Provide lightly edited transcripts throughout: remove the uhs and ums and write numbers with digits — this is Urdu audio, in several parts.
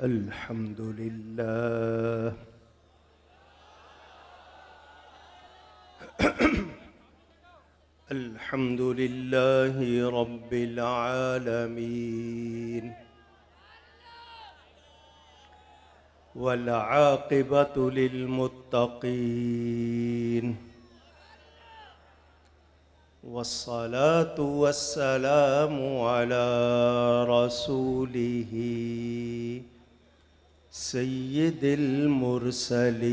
الحمد لله الحمد لله رب العالمين والعاقبة للمتقين والصلاة والسلام على رسوله سيد المرسلين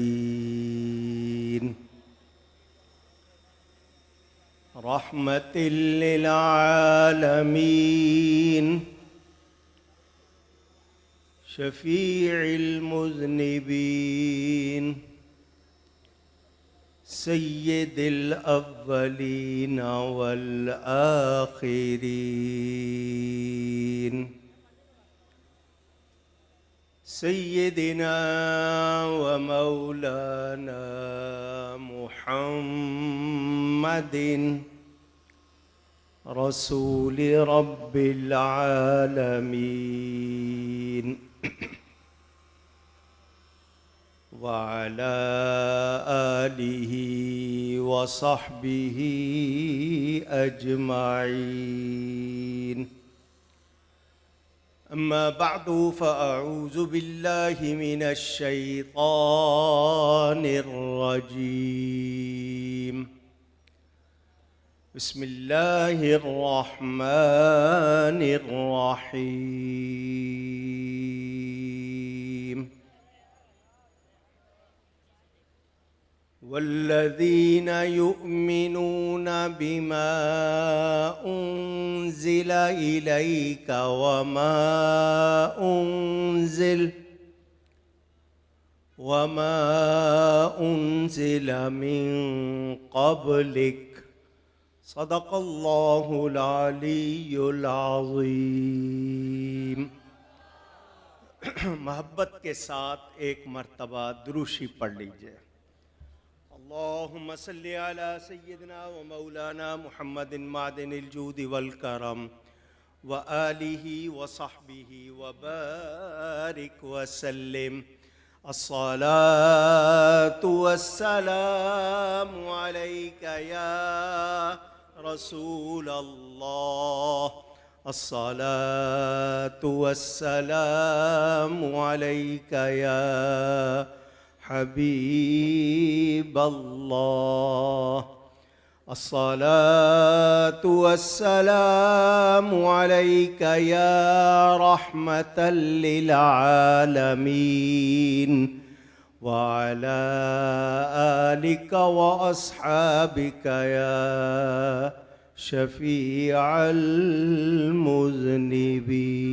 رحمة للعالمين شفيع المذنبين سيد الأولين والآخرين سيدنا ومولانا محمد رسول رب العالمين وعلى آله وصحبه أجمعين أما بعد فأعوذ بالله من الشيطان الرجيم بسم الله الرحمن الرحيم والذين يؤمنون بما أنزل إليك وما أنزل من قبلك صدق الله العلی العظیم۔ محبت کے ساتھ ایک مرتبہ دروشی پڑھ لیجئے۔ اللہم صلی علی سیدنا و مولانا محمد معدن الجود والکرم وآلہ وصحبہ وبارک وسلم۔ الصلاة والسلام علیک یا رسول اللہ، الصلاة والسلام علیک یا حبیب اللہ، الصلاة والسلام علیک یا رحمة للعالمین وعلى آلك وأصحابك يا شفيع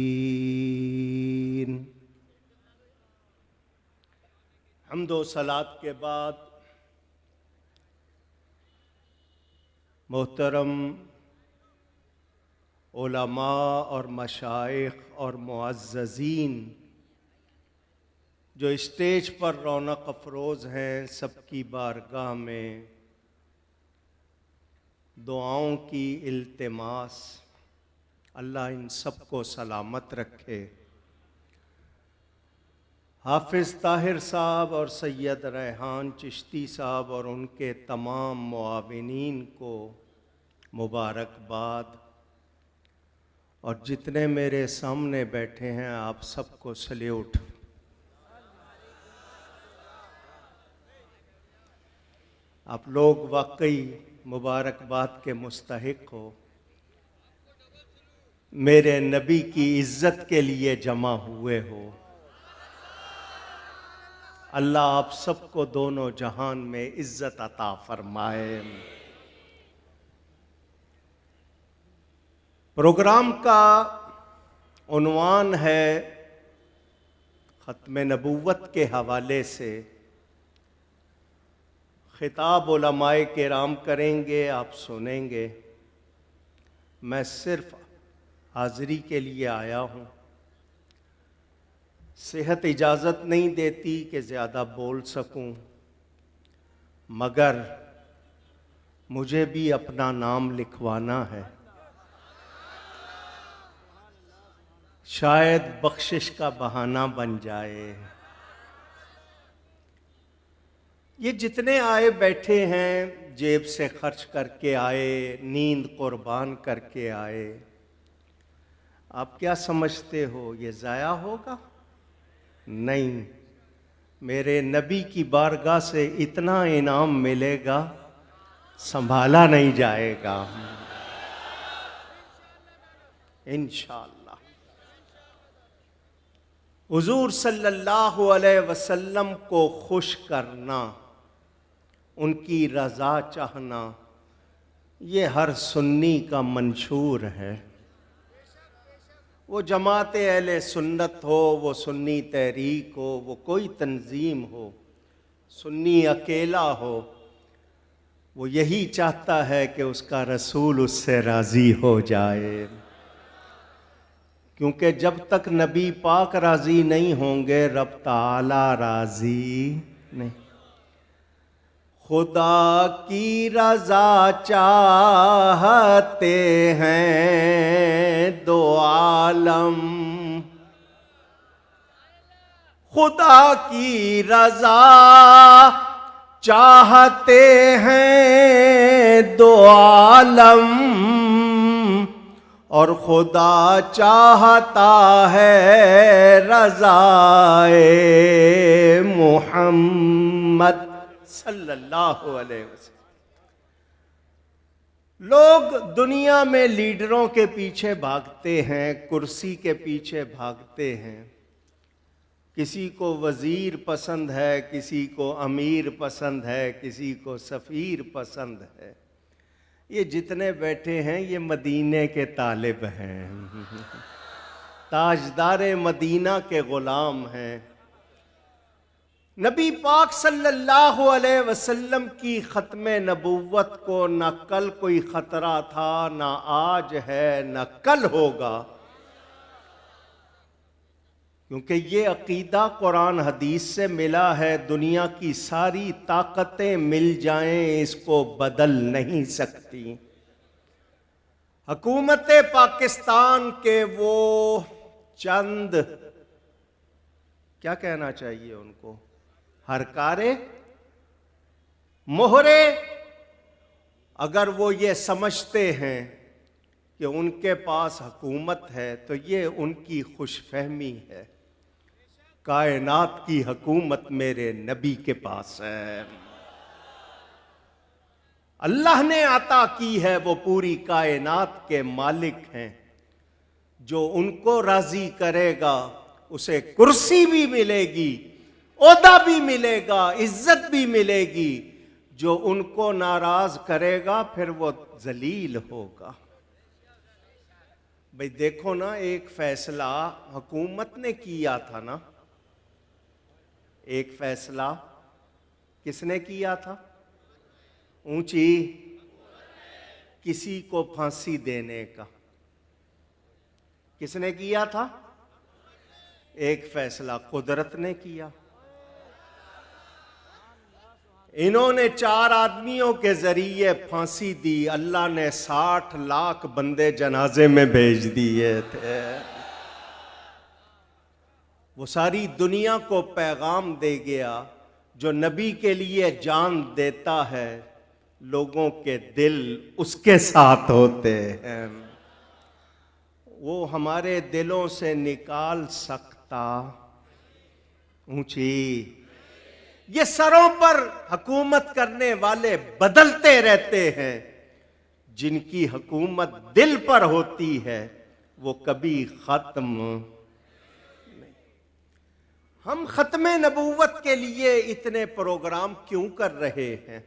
المذنبين۔ حمد و صلات کے بعد محترم علماء اور مشائخ اور معززین جو اسٹیج پر رونق افروز ہیں، سب کی بارگاہ میں دعاؤں کی التماس، اللہ ان سب کو سلامت رکھے۔ حافظ طاہر صاحب اور سید ریحان چشتی صاحب اور ان کے تمام معاونین کو مبارکباد، اور جتنے میرے سامنے بیٹھے ہیں آپ سب کو سلیوٹ۔ آپ لوگ واقعی مبارکباد کے مستحق ہو، میرے نبی کی عزت کے لیے جمع ہوئے ہو۔ اللہ آپ سب کو دونوں جہان میں عزت عطا فرمائے۔ پروگرام کا عنوان ہے ختم نبوت کے حوالے سے خطاب علماء کرام کریں گے، آپ سنیں گے۔ میں صرف حاضری کے لیے آیا ہوں، صحت اجازت نہیں دیتی کہ زیادہ بول سکوں، مگر مجھے بھی اپنا نام لکھوانا ہے۔ شاید بخشش کا بہانہ بن جائے۔ یہ جتنے آئے بیٹھے ہیں جیب سے خرچ کر کے آئے، نیند قربان کر کے آئے، آپ کیا سمجھتے ہو یہ ضائع ہوگا؟ نہیں، میرے نبی کی بارگاہ سے اتنا انعام ملے گا سنبھالا نہیں جائے گا انشاءاللہ۔ حضور صلی اللہ علیہ وسلم کو خوش کرنا، ان کی رضا چاہنا، یہ ہر سنی کا منشور ہے۔ وہ جماعت اہل سنت ہو، وہ سنی تحریک ہو، وہ کوئی تنظیم ہو، سنی اکیلا ہو، وہ یہی چاہتا ہے کہ اس کا رسول اس سے راضی ہو جائے، کیونکہ جب تک نبی پاک راضی نہیں ہوں گے رب تعالی راضی نہیں۔ خدا کی رضا چاہتے ہیں دو عالم، خدا کی رضا چاہتے ہیں دو عالم، اور خدا چاہتا ہے رضائے محمد صلی اللہ علیہ وسلم۔ لوگ دنیا میں لیڈروں کے پیچھے بھاگتے ہیں، کرسی کے پیچھے بھاگتے ہیں، کسی کو وزیر پسند ہے، کسی کو امیر پسند ہے، کسی کو سفیر پسند ہے۔ یہ جتنے بیٹھے ہیں یہ مدینے کے طالب ہیں، تاجدار مدینہ کے غلام ہیں۔ نبی پاک صلی اللہ علیہ وسلم کی ختم نبوت کو نہ کل کوئی خطرہ تھا، نہ آج ہے، نہ کل ہوگا، کیونکہ یہ عقیدہ قرآن حدیث سے ملا ہے۔ دنیا کی ساری طاقتیں مل جائیں اس کو بدل نہیں سکتی۔ حکومت پاکستان کے وہ چند، کیا کہنا چاہیے ان کو، ہرکارے، مہرے، اگر وہ یہ سمجھتے ہیں کہ ان کے پاس حکومت ہے تو یہ ان کی خوش فہمی ہے۔ کائنات کی حکومت میرے نبی کے پاس ہے، اللہ نے عطا کی ہے، وہ پوری کائنات کے مالک ہیں۔ جو ان کو راضی کرے گا اسے کرسی بھی ملے گی، عہدہ بھی ملے گا، عزت بھی ملے گی۔ جو ان کو ناراض کرے گا پھر وہ ذلیل ہوگا۔ بھئی دیکھو نا، ایک فیصلہ حکومت نے کیا تھا نا، ایک فیصلہ کس نے کیا تھا؟ اونچی، کسی کو پھانسی دینے کا کس نے کیا تھا؟ ایک فیصلہ قدرت نے کیا۔ انہوں نے 4 آدمیوں کے ذریعے پھانسی دی، اللہ نے 60 لاکھ بندے جنازے میں بھیج دیے تھے۔ وہ ساری دنیا کو پیغام دے گیا، جو نبی کے لیے جان دیتا ہے لوگوں کے دل اس کے ساتھ ہوتے ہیں۔ وہ ہمارے دلوں سے نکال سکتا، اونچی، یہ سروں پر حکومت کرنے والے بدلتے رہتے ہیں، جن کی حکومت دل پر ہوتی ہے وہ کبھی ختم نہیں۔ ہم ختم نبوت کے لیے اتنے پروگرام کیوں کر رہے ہیں؟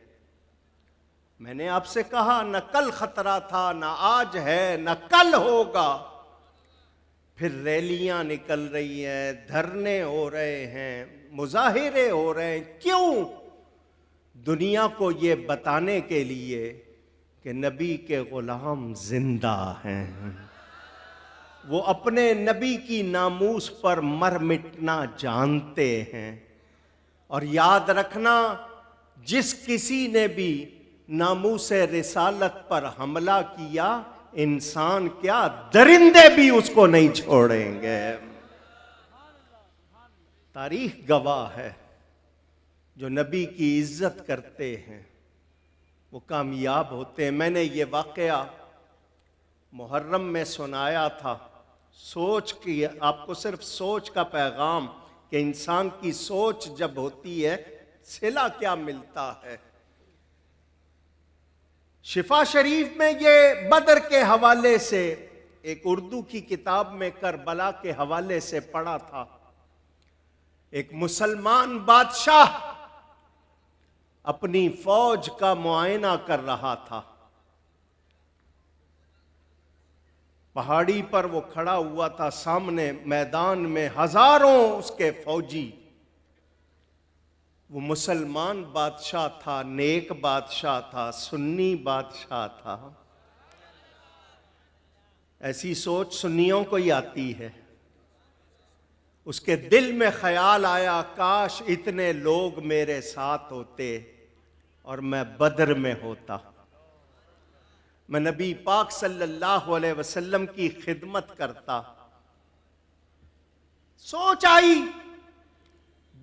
میں نے آپ سے کہا نہ کل خطرہ تھا، نہ آج ہے، نہ کل ہوگا۔ پھر ریلیاں نکل رہی ہیں، دھرنے ہو رہے ہیں، مظاہرے ہو رہے ہیں، کیوں؟ دنیا کو یہ بتانے کے لیے کہ نبی کے غلام زندہ ہیں، وہ اپنے نبی کی ناموس پر مر مٹنا جانتے ہیں۔ اور یاد رکھنا، جس کسی نے بھی ناموس رسالت پر حملہ کیا انسان کیا درندے بھی اس کو نہیں چھوڑیں گے۔ تاریخ گواہ ہے، جو نبی کی عزت کرتے ہیں وہ کامیاب ہوتے ہیں۔ میں نے یہ واقعہ محرم میں سنایا تھا۔ سوچ کی، آپ کو صرف سوچ کا پیغام کہ انسان کی سوچ جب ہوتی ہے صلہ کیا ملتا ہے۔ شفا شریف میں یہ بدر کے حوالے سے ایک اردو کی کتاب میں کربلا کے حوالے سے پڑھا تھا۔ ایک مسلمان بادشاہ اپنی فوج کا معائنہ کر رہا تھا۔ پہاڑی پر وہ کھڑا ہوا تھا، سامنے میدان میں ہزاروں اس کے فوجی۔ وہ مسلمان بادشاہ تھا، نیک بادشاہ تھا، سنی بادشاہ تھا۔ ایسی سوچ سنیوں کو ہی آتی ہے۔ اس کے دل میں خیال آیا، کاش اتنے لوگ میرے ساتھ ہوتے اور میں بدر میں ہوتا، میں نبی پاک صلی اللہ علیہ وسلم کی خدمت کرتا۔ سوچ آئی۔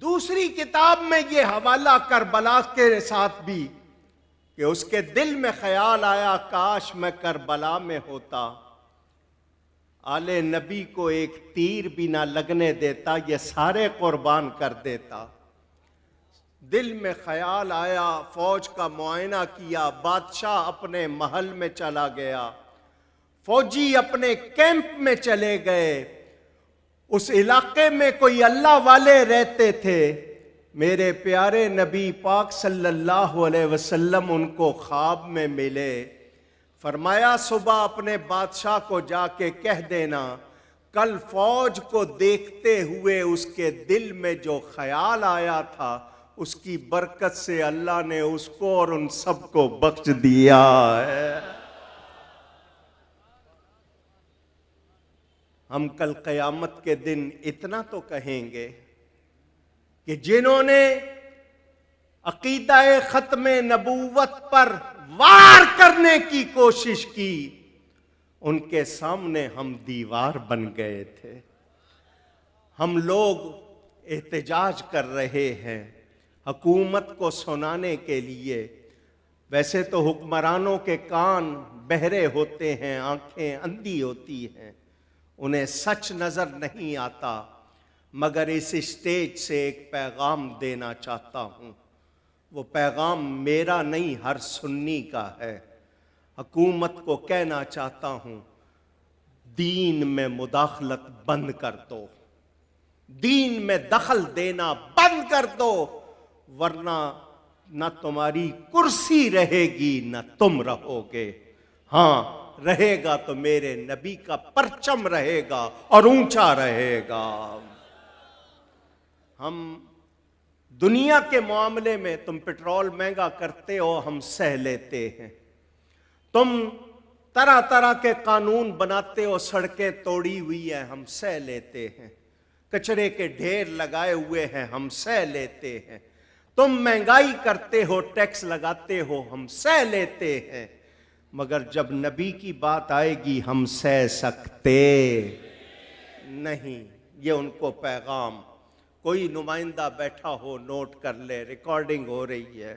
دوسری کتاب میں یہ حوالہ کربلا کے ساتھ بھی کہ اس کے دل میں خیال آیا، کاش میں کربلا میں ہوتا، آل نبی کو ایک تیر بھی نہ لگنے دیتا، یہ سارے قربان کر دیتا۔ دل میں خیال آیا، فوج کا معائنہ کیا، بادشاہ اپنے محل میں چلا گیا، فوجی اپنے کیمپ میں چلے گئے۔ اس علاقے میں کوئی اللہ والے رہتے تھے۔ میرے پیارے نبی پاک صلی اللہ علیہ وسلم ان کو خواب میں ملے۔ فرمایا صبح اپنے بادشاہ کو جا کے کہہ دینا، کل فوج کو دیکھتے ہوئے اس کے دل میں جو خیال آیا تھا، اس کی برکت سے اللہ نے اس کو اور ان سب کو بخش دیا ہے۔ ہم کل قیامت کے دن اتنا تو کہیں گے کہ جنہوں نے عقیدہ ختم نبوت پر وار کرنے کی کوشش کی، ان کے سامنے ہم دیوار بن گئے تھے۔ ہم لوگ احتجاج کر رہے ہیں حکومت کو سنانے کے لیے۔ ویسے تو حکمرانوں کے کان بہرے ہوتے ہیں، آنکھیں اندھی ہوتی ہیں، انہیں سچ نظر نہیں آتا، مگر اس اسٹیج سے ایک پیغام دینا چاہتا ہوں۔ وہ پیغام میرا نہیں، ہر سنی کا ہے۔ حکومت کو کہنا چاہتا ہوں، دین میں مداخلت بند کر دو، دین میں دخل دینا بند کر دو، ورنہ نہ تمہاری کرسی رہے گی نہ تم رہو گے۔ ہاں رہے گا تو میرے نبی کا پرچم رہے گا اور اونچا رہے گا۔ ہم دنیا کے معاملے میں، تم پٹرول مہنگا کرتے ہو، ہم سہ لیتے ہیں۔ تم طرح طرح کے قانون بناتے ہو، سڑکیں توڑی ہوئی ہیں، ہم سہ لیتے ہیں۔ کچرے کے ڈھیر لگائے ہوئے ہیں، ہم سہ لیتے ہیں۔ تم مہنگائی کرتے ہو، ٹیکس لگاتے ہو، ہم سہ لیتے ہیں، مگر جب نبی کی بات آئے گی ہم سہ سکتے نہیں۔ یہ ان کو پیغام، کوئی نمائندہ بیٹھا ہو نوٹ کر لے، ریکارڈنگ ہو رہی ہے۔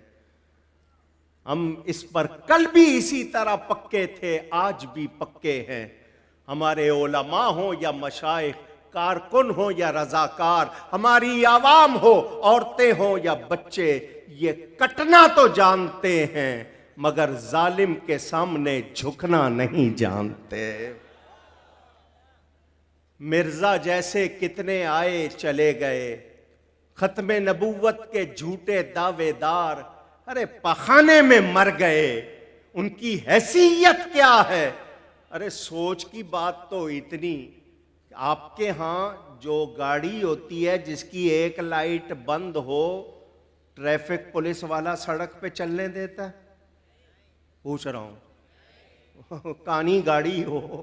ہم اس پر کل بھی اسی طرح پکے تھے، آج بھی پکے ہیں۔ ہمارے علماء ہوں یا مشائخ، کارکن ہوں یا رضاکار، ہماری عوام ہو، عورتیں ہوں یا بچے، یہ کٹنا تو جانتے ہیں مگر ظالم کے سامنے جھکنا نہیں جانتے۔ مرزا جیسے کتنے آئے چلے گئے، ختم نبوت کے جھوٹے دعوے دار ارے پخانے میں مر گئے، ان کی حیثیت کیا ہے؟ ارے سوچ کی بات تو اتنی، آپ کے ہاں جو گاڑی ہوتی ہے جس کی ایک لائٹ بند ہو، ٹریفک پولیس والا سڑک پہ چلنے دیتا ہے؟ پوچھ رہا ہوں، کانی گاڑی ہو،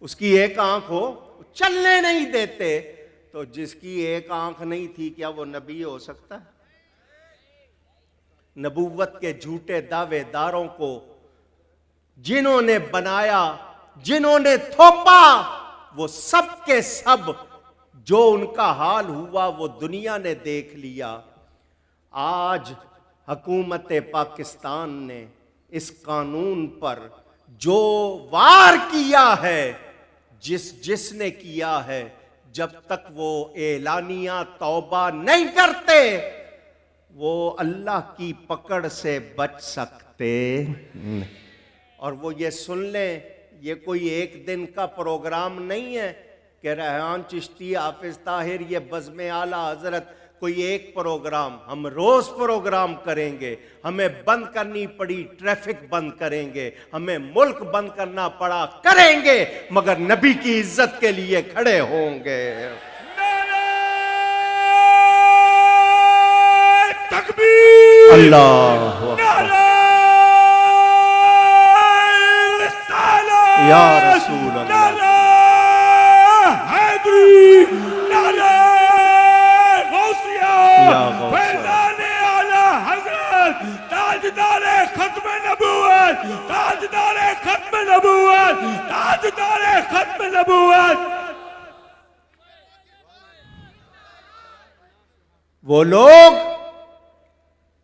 اس کی ایک آنکھ ہو، چلنے نہیں دیتے، تو جس کی ایک آنکھ نہیں تھی کیا وہ نبی ہو سکتا ہے؟ نبوت کے جھوٹے دعوے داروں کو جنہوں نے بنایا، جنہوں نے تھوپا، وہ سب کے سب جو ان کا حال ہوا وہ دنیا نے دیکھ لیا۔ آج حکومت پاکستان نے اس قانون پر جو وار کیا ہے، جس نے کیا ہے، جب تک وہ اعلانیہ توبہ نہیں کرتے وہ اللہ کی پکڑ سے بچ سکتے نہیں۔ اور وہ یہ سن لیں، یہ کوئی ایک دن کا پروگرام نہیں ہے کہ ریحان چشتی، حافظ طاہر، یہ بزم اعلیٰ حضرت کوئی ایک پروگرام، ہم روز پروگرام کریں گے۔ ہمیں بند کرنی پڑی ٹریفک بند کریں گے، ہمیں ملک بند کرنا پڑا کریں گے، مگر نبی کی عزت کے لیے کھڑے ہوں گے۔ تکبیر! اللہ اکبر! یا رسول اللہ! تاجدار ختم نبوت، تاجدار ختم نبوت، تاجدار ختم نبوت۔ وہ لوگ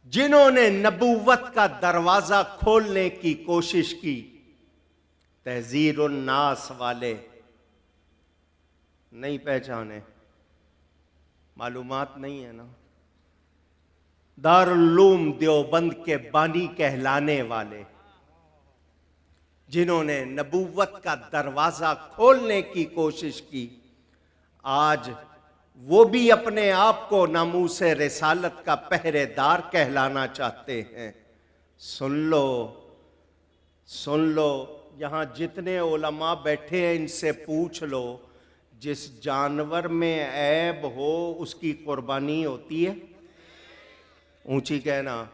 جنہوں نے نبوت کا دروازہ کھولنے کی کوشش کی، تحذیر الناس والے نہیں پہچانے، معلومات نہیں ہے نا، دارالعلوم دیوبند کے بانی کہلانے والے جنہوں نے نبوت کا دروازہ کھولنے کی کوشش کی، آج وہ بھی اپنے آپ کو ناموس رسالت کا پہرے دار کہلانا چاہتے ہیں۔ سن لو، سن لو، یہاں جتنے علماء بیٹھے ہیں ان سے پوچھ لو، جس جانور میں عیب ہو اس کی قربانی ہوتی ہے؟ اونچی کہنا۔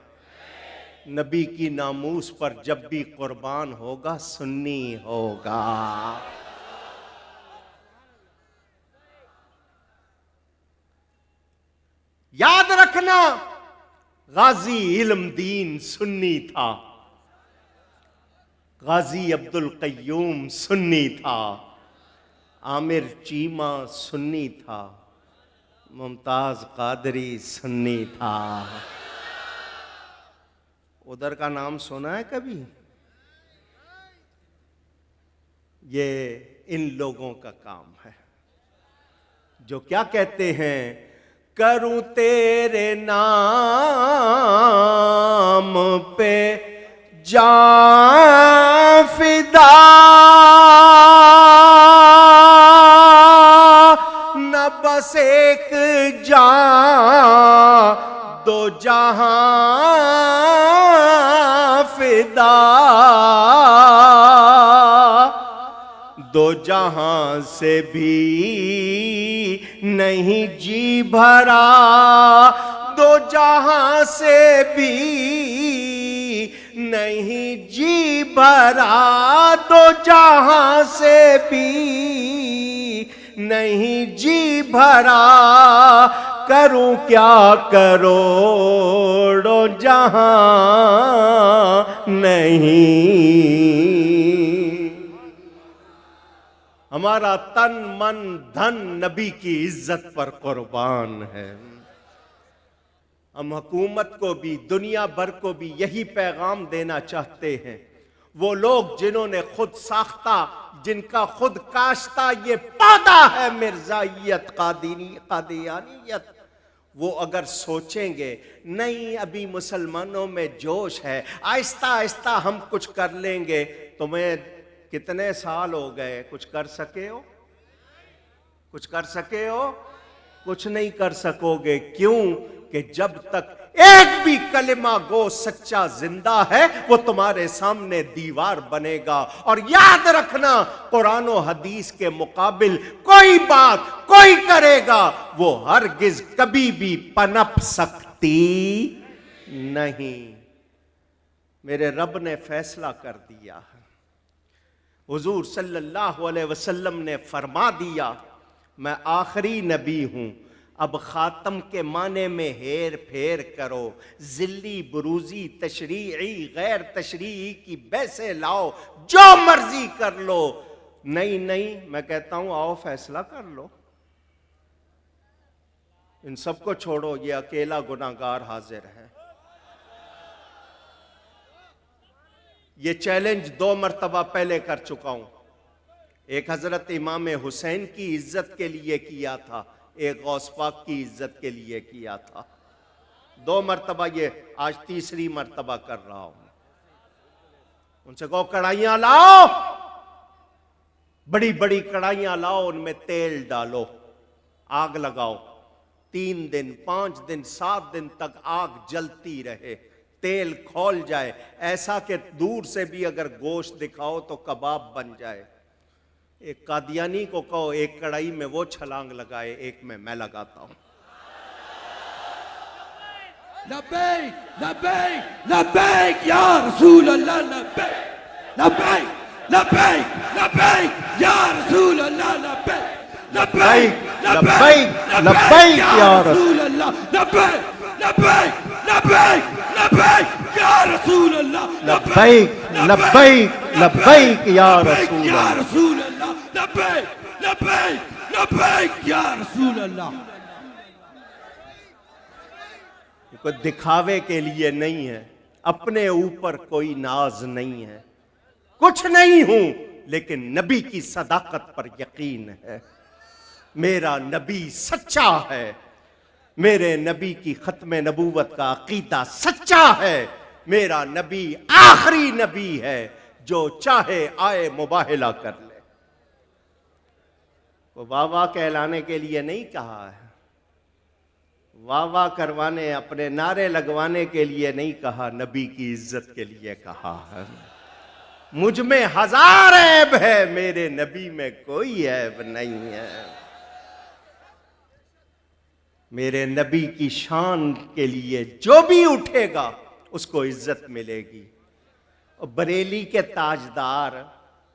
نبی کی ناموس پر جب بھی قربان ہوگا سنی ہوگا۔ یاد رکھنا، غازی علم دین سنی تھا، غازی عبد القیوم سنی تھا، عامر چیمہ سنی تھا، ممتاز قادری سنی تھا۔ ادھر کا نام سنا ہے کبھی؟ یہ ان لوگوں کا کام ہے جو کیا کہتے ہیں، کروں تیرے نام پہ جان فدا، نہ بس ایک جان دو جہاں فدا، دو جہاں سے بھی نہیں جی بھرا، دو جہاں سے بھی نہیں جی بھرا، دو جہاں سے بھی نہیں جی بھرا، کروں کیا کروڑوں جہاں نہیں۔ ہمارا تن من دھن نبی کی عزت پر قربان ہے۔ ہم حکومت کو بھی، دنیا بھر کو بھی یہی پیغام دینا چاہتے ہیں۔ وہ لوگ جنہوں نے خود ساختہ، جن کا خود کاشتہ یہ پودا ہے مرزائیت، قادیانیت، وہ اگر سوچیں گے نہیں ابھی مسلمانوں میں جوش ہے، آہستہ آہستہ ہم کچھ کر لیں گے، تمہیں کتنے سال ہو گئے، کچھ کر سکے ہو؟ کچھ کر سکے ہو؟ کچھ نہیں کر سکو گے۔ کیوں؟ کہ جب تک ایک بھی کلمہ گو سچا زندہ ہے وہ تمہارے سامنے دیوار بنے گا۔ اور یاد رکھنا، قرآن و حدیث کے مقابل کوئی بات کوئی کرے گا وہ ہرگز کبھی بھی پنپ سکتی نہیں۔ میرے رب نے فیصلہ کر دیا، حضور صلی اللہ علیہ وسلم نے فرما دیا، میں آخری نبی ہوں، اب خاتم کے معنی میں ہیر پھیر کرو، ذلی بروزی تشریعی غیر تشریعی کی بحثیں لاؤ، جو مرضی کر لو۔ نہیں میں کہتا ہوں آؤ فیصلہ کر لو، ان سب کو چھوڑو، یہ اکیلا گناہگار حاضر ہے۔ یہ چیلنج 2 مرتبہ پہلے کر چکا ہوں، ایک حضرت امام حسین کی عزت کے لیے کیا تھا، ایک غوث پاک کی عزت کے لیے کیا تھا۔ 2 مرتبہ، یہ آج 3ری مرتبہ کر رہا ہوں۔ ان سے کہو کڑھائیاں لاؤ، بڑی بڑی کڑھائیاں لاؤ، ان میں تیل ڈالو، آگ لگاؤ، 3 دن 5 دن 7 دن تک آگ جلتی رہے، تیل کھول جائے، ایسا کہ دور سے بھی اگر گوشت دکھاؤ تو کباب بن جائے۔ ایک قادیانی کو کہو ایک کڑھائی میں وہ چھلانگ لگائے، ایک میں لگاتا ہوں۔ لبیک لبیک لبیک یا رسول اللہ، لبیک لبیک لبیک لبیک یا رسول اللہ، لبیک لبیک لبیک لبیک یا رسول اللہ، لبیک لبیک لبیک لبیک یا رسول اللہ، لبیک لبیک لبیک یا رسول اللہ، رسول اللہ، لبیک لبیک لبیک یا رسول اللہ۔ کوئی دکھاوے کے لیے نہیں ہے، اپنے اوپر کوئی ناز نہیں ہے، کچھ نہیں ہوں لیکن نبی کی صداقت پر یقین ہے، میرا نبی سچا ہے، میرے نبی کی ختم نبوت کا عقیدہ سچا ہے، میرا نبی آخری نبی ہے، جو چاہے آئے مباہلہ کر لے۔ وہ واہ واہ کہلانے کے لیے نہیں کہا ہے، واہ واہ کروانے، اپنے نعرے لگوانے کے لیے نہیں کہا، نبی کی عزت کے لیے کہا ہے۔ مجھ میں 1000 عیب ہے، میرے نبی میں کوئی عیب نہیں ہے۔ میرے نبی کی شان کے لیے جو بھی اٹھے گا اس کو عزت ملے گی۔ بریلی کے تاجدار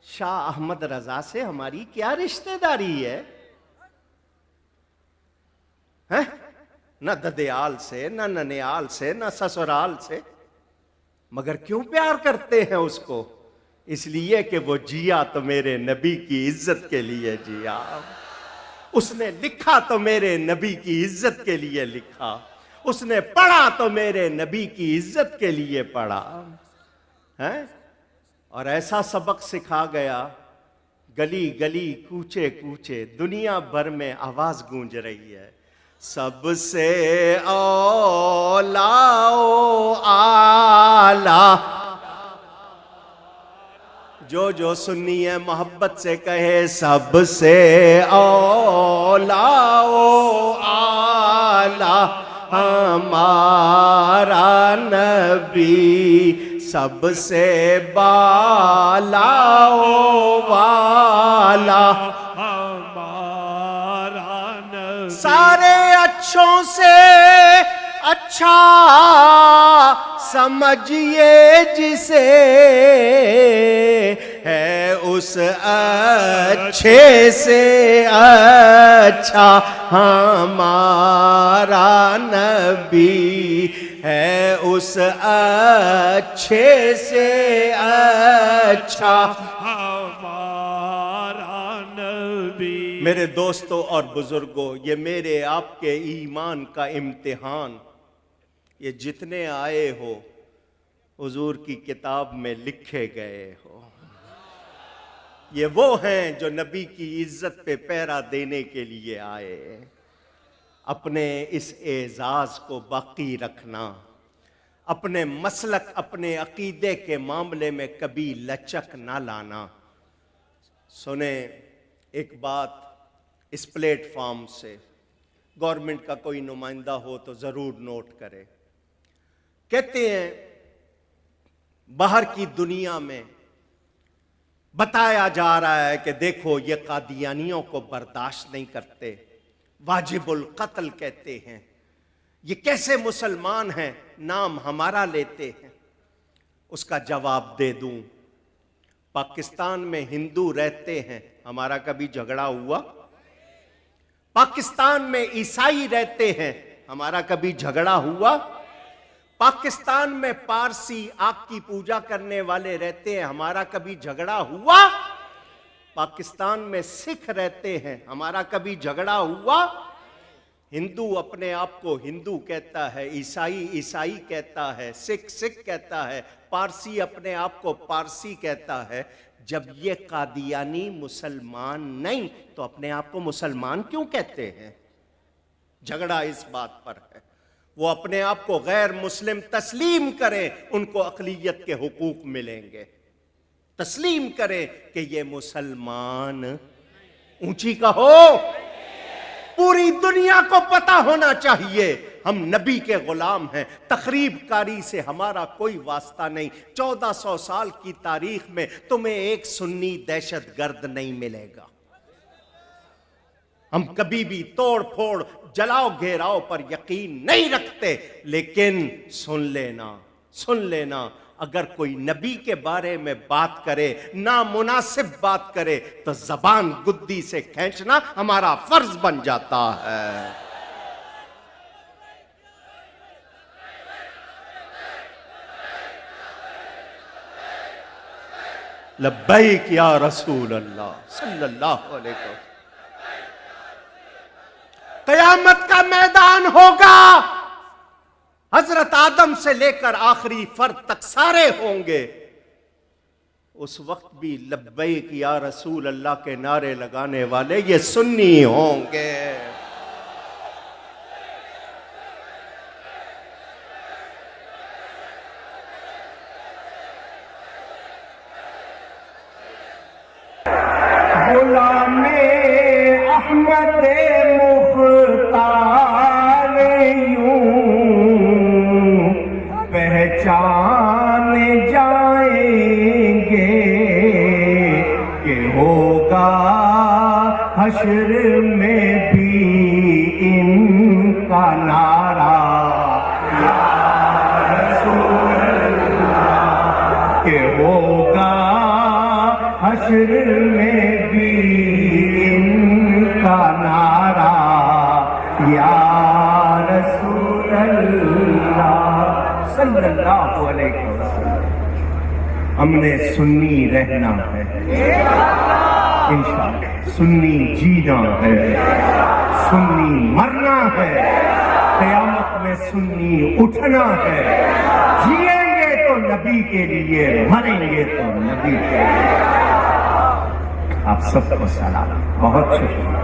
شاہ احمد رضا سے ہماری کیا رشتہ داری ہے؟ نہ ددیال سے، نہ ننیال سے، نہ سسرال سے، مگر کیوں پیار کرتے ہیں اس کو؟ اس لیے کہ وہ جیا تو میرے نبی کی عزت کے لیے جیا، اس نے لکھا تو میرے نبی کی عزت کے لیے لکھا، اس نے پڑھا تو میرے نبی کی عزت کے لیے پڑھا، اور ایسا سبق سکھا گیا، گلی گلی کوچے کوچے دنیا بھر میں آواز گونج رہی ہے، سب سے اولا اعلیٰ، جو سنی ہے محبت سے کہے سب سے اولا اعلیٰ ہمارا نبی، سب سے بالا والا ہمارا نبی، سارے اچھوں سے اچھا سمجھیے جسے، ہے اس اچھے سے اچھا ہمارا نبی، ہے اس اچھے سے اچھا ہمارا نبی۔ میرے دوستوں اور بزرگوں، یہ میرے آپ کے ایمان کا امتحان، یہ جتنے آئے ہو حضور کی کتاب میں لکھے گئے ہو، یہ وہ ہیں جو نبی کی عزت پہ پہرا دینے کے لیے آئے۔ اپنے اس اعزاز کو باقی رکھنا، اپنے مسلک اپنے عقیدے کے معاملے میں کبھی لچک نہ لانا۔ سنیں ایک بات اس پلیٹ فارم سے، گورنمنٹ کا کوئی نمائندہ ہو تو ضرور نوٹ کرے۔ کہتے ہیں باہر کی دنیا میں بتایا جا رہا ہے کہ دیکھو یہ قادیانیوں کو برداشت نہیں کرتے، واجب القتل کہتے ہیں، یہ کیسے مسلمان ہیں، نام ہمارا لیتے ہیں۔ اس کا جواب دے دوں، پاکستان میں ہندو رہتے ہیں، ہمارا کبھی جھگڑا ہوا؟ پاکستان میں عیسائی رہتے ہیں، ہمارا کبھی جھگڑا ہوا؟ پاکستان میں پارسی آگ کی پوجا کرنے والے رہتے ہیں، ہمارا کبھی جھگڑا ہوا؟ پاکستان میں سکھ رہتے ہیں، ہمارا کبھی جھگڑا ہوا؟ ہندو اپنے آپ کو ہندو کہتا ہے، عیسائی عیسائی کہتا ہے، سکھ سکھ کہتا ہے، پارسی اپنے آپ کو پارسی کہتا ہے۔ جب یہ قادیانی مسلمان نہیں تو اپنے آپ کو مسلمان کیوں کہتے ہیں؟ جھگڑا اس بات پر ہے۔ وہ اپنے آپ کو غیر مسلم تسلیم کریں، ان کو اقلیت کے حقوق ملیں گے۔ تسلیم کریں کہ یہ مسلمان، اونچی کہو، پوری دنیا کو پتا ہونا چاہیے ہم نبی کے غلام ہیں۔ تخریب کاری سے ہمارا کوئی واسطہ نہیں۔ 1400 سال کی تاریخ میں تمہیں ایک سنی دہشت گرد نہیں ملے گا۔ ہم کبھی بھی توڑ پھوڑ، جلاؤ گھیراؤ پر یقین نہیں رکھتے، لیکن سن لینا اگر کوئی نبی کے بارے میں بات کرے، نامناسب بات کرے، تو زبان گدی سے کھینچنا ہمارا فرض بن جاتا ہے۔ لبیک یا رسول اللہ صلی اللہ علیہ وسلم۔ قیامت کا میدان ہوگا، حضرت آدم سے لے کر آخری فرد تک سارے ہوں گے۔ اس وقت بھی لبیک یا رسول اللہ کے نعرے لگانے والے یہ سنی ہوں گے۔ غلام احمد مختار یوں پہچان جائیں گے کہ ہوگا حشر میں بھی ان کا نعرہ یا رسول اللہ، کہ ہوگا حشر میں بھی ان کا نعرہ یا رسول اللہ صلی اللہ علیہ وسلم۔ ہم نے سنی رہنا ہے انشاءاللہ، سنی جینا ہے، سنی مرنا ہے، قیامت میں سنی اٹھنا ہے۔ جیئیں گے تو نبی کے لیے، مریں گے تو نبی کے لیے۔ آپ سب کو سلام، بہت شکریہ۔